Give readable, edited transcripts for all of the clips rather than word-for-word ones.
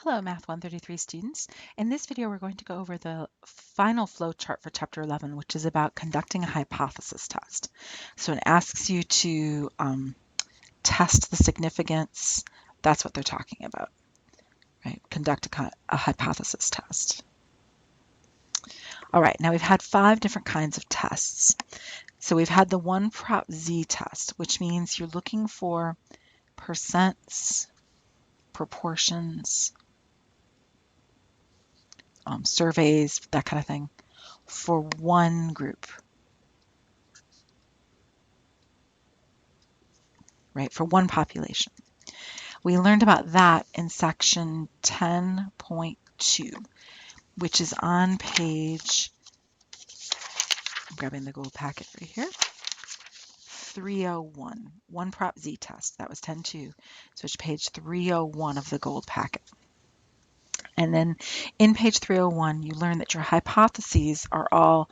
Hello, Math 133 students. In this video, we're going to go over the final flow chart for Chapter 11, which is about conducting a hypothesis test. So it asks you to test the significance. That's what they're talking about, right? Conduct a hypothesis test. All right, now we've had 5 different kinds of tests. So we've had the one prop Z test, which means you're looking for percents, proportions, surveys, that kind of thing, for one group, right, for one population. We learned about that in section 10.2, which is on page, I'm grabbing the gold packet right here, 301, one prop Z test. That was 10.2, so it's page 301 of the gold packet. And then in page 301, you learn that your hypotheses are all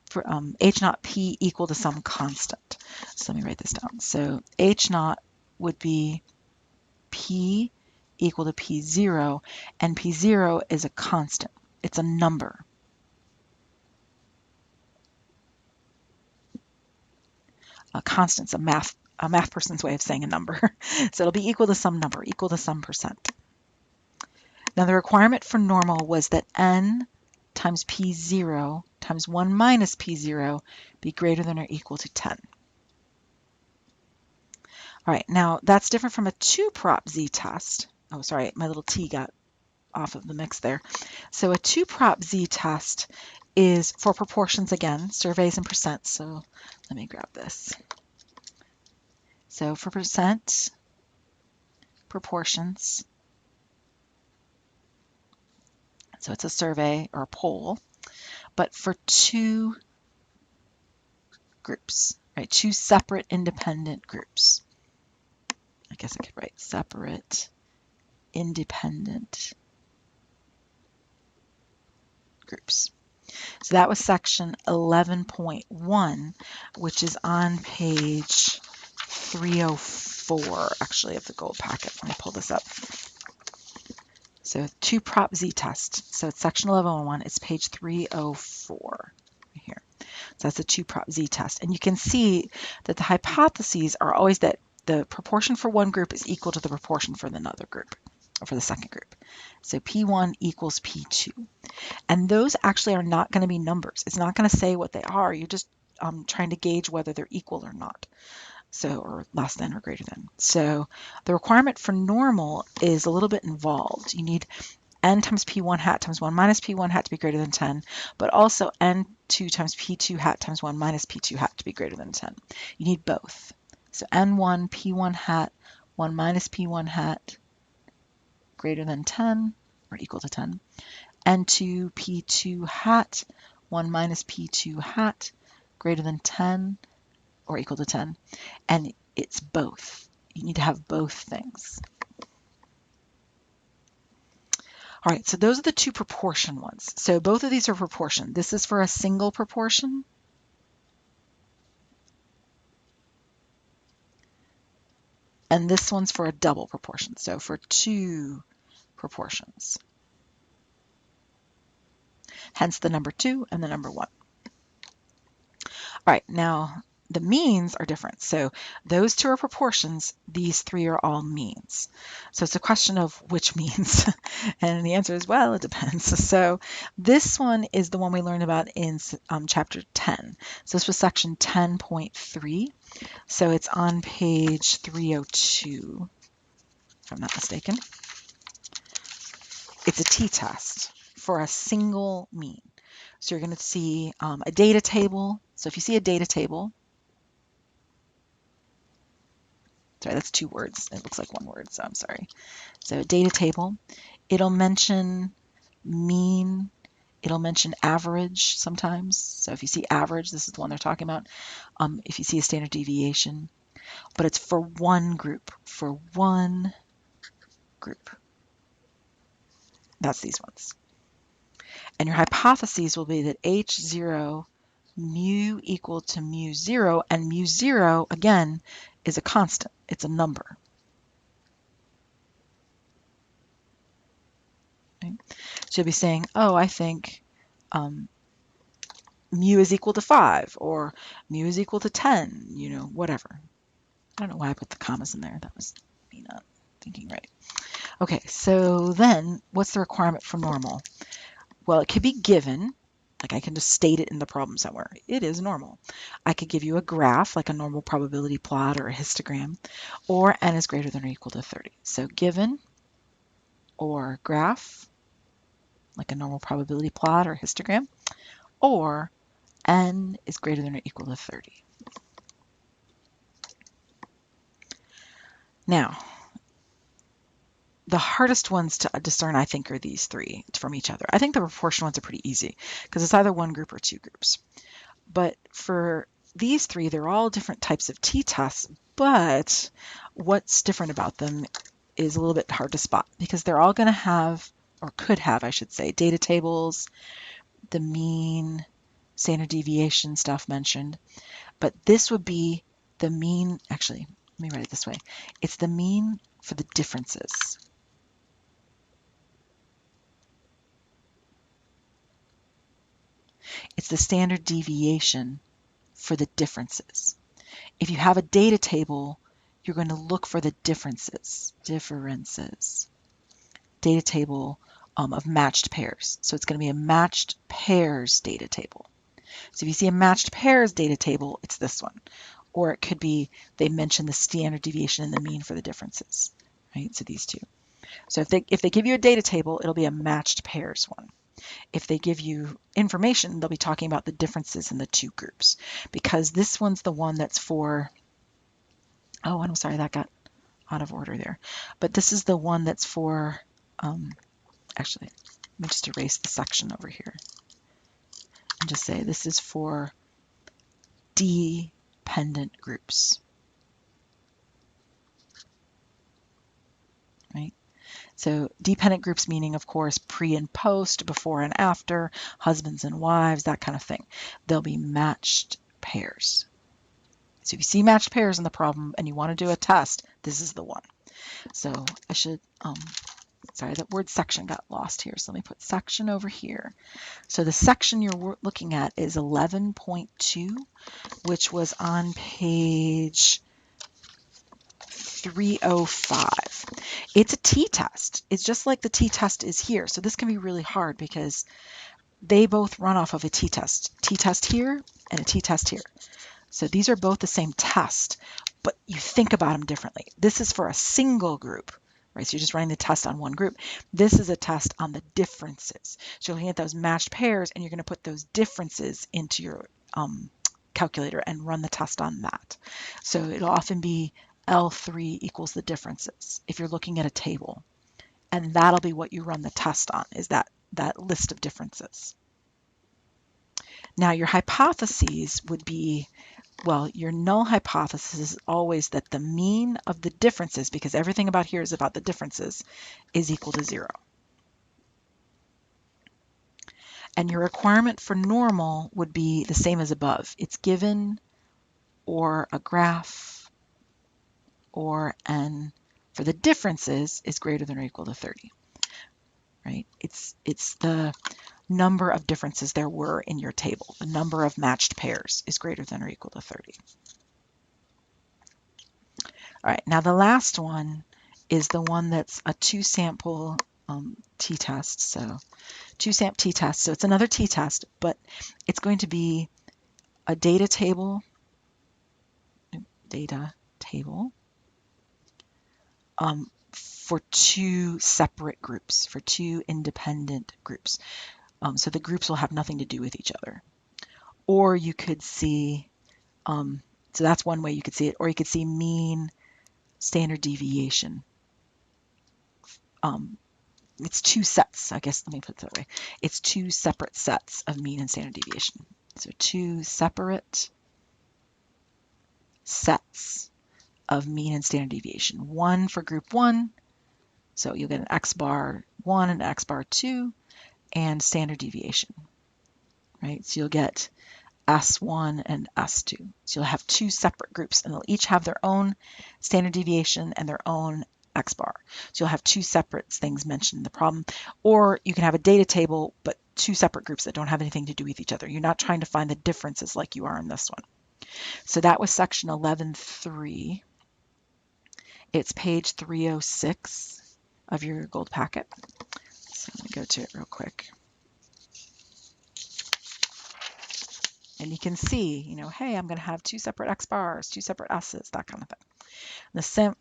for H naught P equal to some constant. So let me write this down. So H naught would be P equal to P0, and P0 is a constant. It's a number. A constant's a math person's way of saying a number. So it'll be equal to some number, equal to some percent. Now the requirement for normal was that n times P0 times 1 minus P0 be greater than or equal to 10. All right, now that's different from a 2 prop Z test. Oh, sorry, my little t got off of the mix there. So a 2 prop Z test is for proportions again, surveys and percents. So let me grab this. So for percent, proportions, so it's a survey or a poll, but for 2 groups, right? 2 separate independent groups. I guess I could write separate independent groups. So that was section 11.1, which is on page 304, actually, of the gold packet. Let me pull this up. So 2 prop Z test. So it's section 11.1. It's page 304 right here. So that's a 2 prop Z test. And you can see that the hypotheses are always that the proportion for one group is equal to the proportion for another group, or for the second group. So P1 equals P2. And those actually are not going to be numbers. It's not going to say what they are. You're just trying to gauge whether they're equal or not. So, or less than or greater than. So the requirement for normal is a little bit involved. You need n times P1 hat times 1 minus P1 hat to be greater than 10, but also n2 times P2 hat times 1 minus P2 hat to be greater than 10. You need both. So n1 P1 hat 1 minus P1 hat greater than 10 or equal to 10. N2 P2 hat 1 minus P2 hat greater than 10 or equal to 10. And it's both. You need to have both things. All right, so those are the 2 proportion ones. So both of these are proportion. This is for a single proportion. And this one's for a double proportion. So for 2 proportions. Hence the number 2 and the number 1. All right, now the means are different. So those 2 are proportions. These 3 are all means. So it's a question of which means. And the answer is, well, it depends. So this one is the one we learned about in chapter 10. So this was section 10.3. So it's on page 302, if I'm not mistaken. It's a t-test for a single mean. So you're going to see a data table. So if you see a data table, sorry, that's 2 words. It looks like 1 word, so I'm sorry. So data table, it'll mention mean, it'll mention average sometimes. So if you see average, this is the one they're talking about. If you see a standard deviation, but it's for one group, That's these ones. And your hypotheses will be that H0 mu equal to mu 0, and mu 0, again, is a constant. It's a number. So you'll be saying, oh, I think mu is equal to 5, or mu is equal to 10, you know, whatever. I don't know why I put the commas in there. That was me not thinking right. Okay, so then what's the requirement for normal? Well, it could be given, like I can just state it in the problem somewhere. It is normal. I could give you a graph, like a normal probability plot or a histogram, or n is greater than or equal to 30. So given or graph, like a normal probability plot or histogram, or n is greater than or equal to 30. Now, the hardest ones to discern, I think, are these three from each other. I think the proportion ones are pretty easy because it's either one group or two groups. But for these three, they're all different types of t-tests, but what's different about them is a little bit hard to spot because they're all going to have, or could have, I should say, data tables, the mean, standard deviation stuff mentioned. But this would be the mean, actually, let me write it this way. It's the mean for the differences. It's the standard deviation for the differences. If you have a data table, you're going to look for the differences. Data table of matched pairs. So it's going to be a matched pairs data table. So if you see a matched pairs data table, it's this one. Or it could be they mention the standard deviation and the mean for the differences. Right? So these two. So if they give you a data table, it'll be a matched pairs one. If they give you information, they'll be talking about the differences in the two groups, because this one's the one that's for, oh, I'm sorry, that got out of order there. But this is the one that's for, actually, let me just erase the section over here and just say this is for dependent groups, right? So dependent groups meaning, of course, pre and post, before and after, husbands and wives, that kind of thing. They'll be matched pairs. So if you see matched pairs in the problem and you want to do a test, this is the one. So I should, sorry, that word section got lost here. So let me put section over here. So the section you're looking at is 11.2, which was on page 305. It's a t-test. It's just like the t-test is here. So this can be really hard because they both run off of a t-test. T-test here and a t-test here. So these are both the same test, but you think about them differently. This is for a single group, right? So you're just running the test on one group. This is a test on the differences. So you're looking at those matched pairs and you're going to put those differences into your calculator and run the test on that. So it'll often be L3 equals the differences if you're looking at a table. And that'll be what you run the test on, is that list of differences. Now your hypotheses would be, well, your null hypothesis is always that the mean of the differences, because everything about here is about the differences, is equal to 0. And your requirement for normal would be the same as above. It's given, or a graph, or n for the differences is greater than or equal to 30. Right? It's the number of differences there were in your table. The number of matched pairs is greater than or equal to 30. All right, now the last one is the one that's a two-sample t-test. So two-sample t-test. So it's another t-test, but it's going to be a data table for two separate groups, for two independent groups. So the groups will have nothing to do with each other. Or you could see, so that's one way you could see it, or you could see mean, standard deviation. It's two sets, I guess, let me put it that way. It's two separate sets of mean and standard deviation. So two separate sets of mean and standard deviation. One for group 1, so you'll get an x bar 1 and x bar 2, and standard deviation, right? So you'll get S1 and S2. So you'll have two separate groups, and they'll each have their own standard deviation and their own X bar. So you'll have two separate things mentioned in the problem, or you can have a data table, but two separate groups that don't have anything to do with each other. You're not trying to find the differences like you are in this one. So that was section 11.3. It's page 306 of your gold packet. So let me go to it real quick. And you can see, you know, hey, I'm going to have two separate X bars, two separate S's, that kind of thing. The same,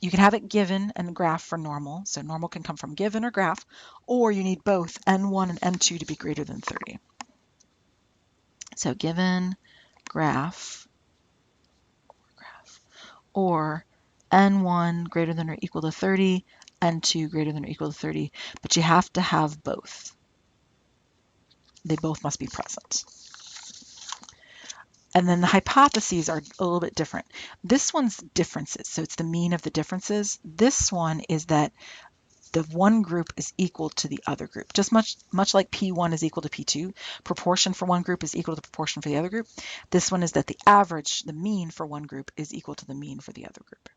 you can have it given and graph for normal. So normal can come from given or graph, or you need both N1 and N2 to be greater than 30. So given, graph, or N1 greater than or equal to 30, N2 greater than or equal to 30, but you have to have both. They both must be present. And then the hypotheses are a little bit different. This one's differences, so it's the mean of the differences. This one is that the one group is equal to the other group. Just much like P1 is equal to P2, proportion for one group is equal to proportion for the other group. This one is that the average, the mean for one group is equal to the mean for the other group.